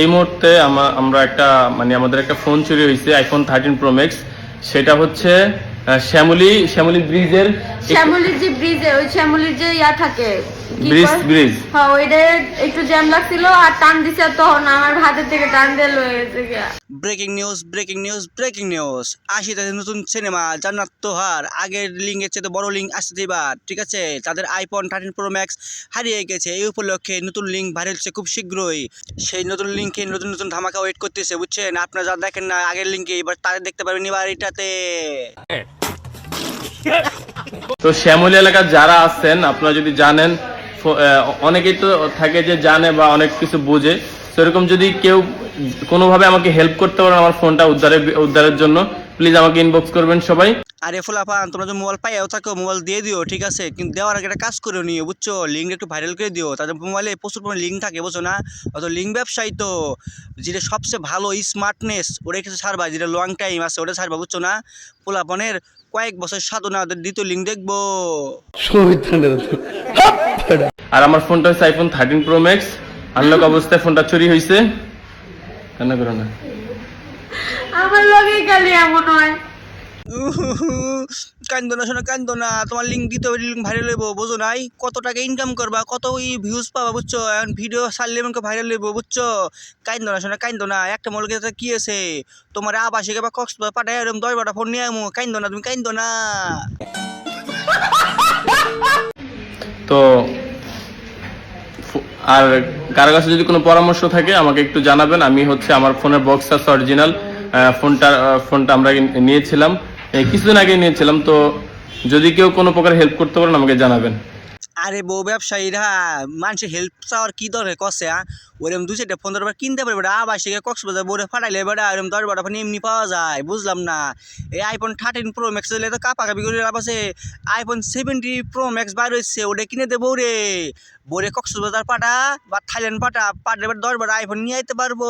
এই মুহূর্তে আমরা একটা মানে আমাদের একটা ফোন চুরি হয়েছে, আইফোন 13 প্রো ম্যাক্স। সেটা হচ্ছে শ্যামলী ব্রিজের, শ্যামলীর যে ব্রিজে, ওই শ্যামলীর যে ইয়া থাকে ব্রিজ। হ্যাঁ, ওইটা একটু জ্যাম লাগছিল আর টান দিছে, তখন আমার হাতের থেকে টান দিয়ে লয়ে গেছে গিয়া। ব্রেকিং নিউজ আসিতে নতুন সিনেমা জান্নাত তোহার আগের লিঙ্কের চেয়ে বড় লিঙ্ক আসছে এবার, ঠিক আছে? তাদের আইফোন 13 প্রো ম্যাক্স হারিয়ে গেছে, এই উপলক্ষে নতুন লিঙ্ক ভাইরাল হচ্ছে খুব শীঘ্রই। সেই নতুন লিঙ্কে নতুন ধামাকা ওয়েট করতেছে, বুঝছেন? আপনারা যা দেখেন না আগের লিঙ্কে, এবার তাদের দেখতে পারবেন এবার এটাতে। তো শ্যামলী এলাকার যারা আছেন, আপনারা যদি জানেন, অনেকেই তো থাকে যে জানে বা অনেক কিছু বুঝে, সেরকম যদি কেউ কোনোভাবে আমাকে হেল্প করতে পারেন আমার ফোনটা উদ্ধারের জন্য, প্লিজ আমাকে ইনবক্স করবেন সবাই। আরে ফুলাফান, তোমরা যদি মোবাইল পাইও থাকো মোবাইল দিয়ে দিও, ঠিক আছে? কিন্তু দেওয়ার আগে একটা কাজ করে নিও, বুঝছো? লিঙ্ক একটু ভাইরাল করে দিও। তাদের মোবাইলে প্রচুর পরিমাণে লিঙ্ক থাকে, বুঝছো না? অত লিঙ্ক ব্যবসায়ী তো, যেটা সবচেয়ে ভালো স্মার্টনেস ওটা কিছু ছাড়বা, যেটা লং টাইম আছে ওটা ছাড়বা, বুঝছো না? ফুলাফানের কয়েক বছর সাধনা দ্বিতীয় লিঙ্ক দেখবো। আর আমার ফোনটা হচ্ছে আইফোন 13 প্রো ম্যাক্স। আনলক অবস্থায় ফোনটা চুরি হয়েছে। কান্না করো না, আমার লগেই খালি এমন হয়। কান্দো না শোনা, কান্দো না। তোমার লিঙ্ক দিতে হবে, লিঙ্ক ভাইরাল হইব, বুঝো নাই? কত টাকা ইনকাম করবা, কত ভিউজ পাবা, বুঝছো? এখন ভিডিও ছাড়লে এমন ভাইরাল হইব, বুঝছো? কান্দো না শোনা, কান্দো না। একটা মলকে কি আছে, তোমার আবাসিক বা কক্সবাজার পাঠায় এরকম 10-12টা ফোন নিয়ে আমো। কান্দো না, তুমি কান্দো না। তো আর কারো কাছে যদি কোনো পরামর্শ থাকে আমাকে একটু জানাবেন। আমি হচ্ছে আমার ফোনের বক্স আছে অরিজিনাল, ফোনটা আমরা নিয়েছিলাম, কিছুদিন আগে নিয়েছিলাম। তো যদি কেউ কোনো প্রকার হেল্প করতে পারেন আমাকে জানাবেন। আরে বউ ব্যবসায়ীরা মানুষের হেল্প চাওয়ার কি দরকার কষে? ওরম 2-4টা ফোন ধরবার কিনতে পারবে, আবাসিক কক্সবাজার বোর্ডে ফাটাইলে বেড়া ওরম 10-12টা ফোন এমনি পাওয়া যায়, বুঝলাম না। এই আইফোন 13 প্রো ম্যাক্স হলে তো কাপাকাপি করে লাভ আছে। আইফোন 70 প্রো ম্যাক্স বাইর হয়েছে, ওটা কিনে দেবো রে। বোরে কক্সবাজার পাঠা বা থাইল্যান্ড পাঠালে 10-12 আইফোন নিয়ে আইতে পারবো।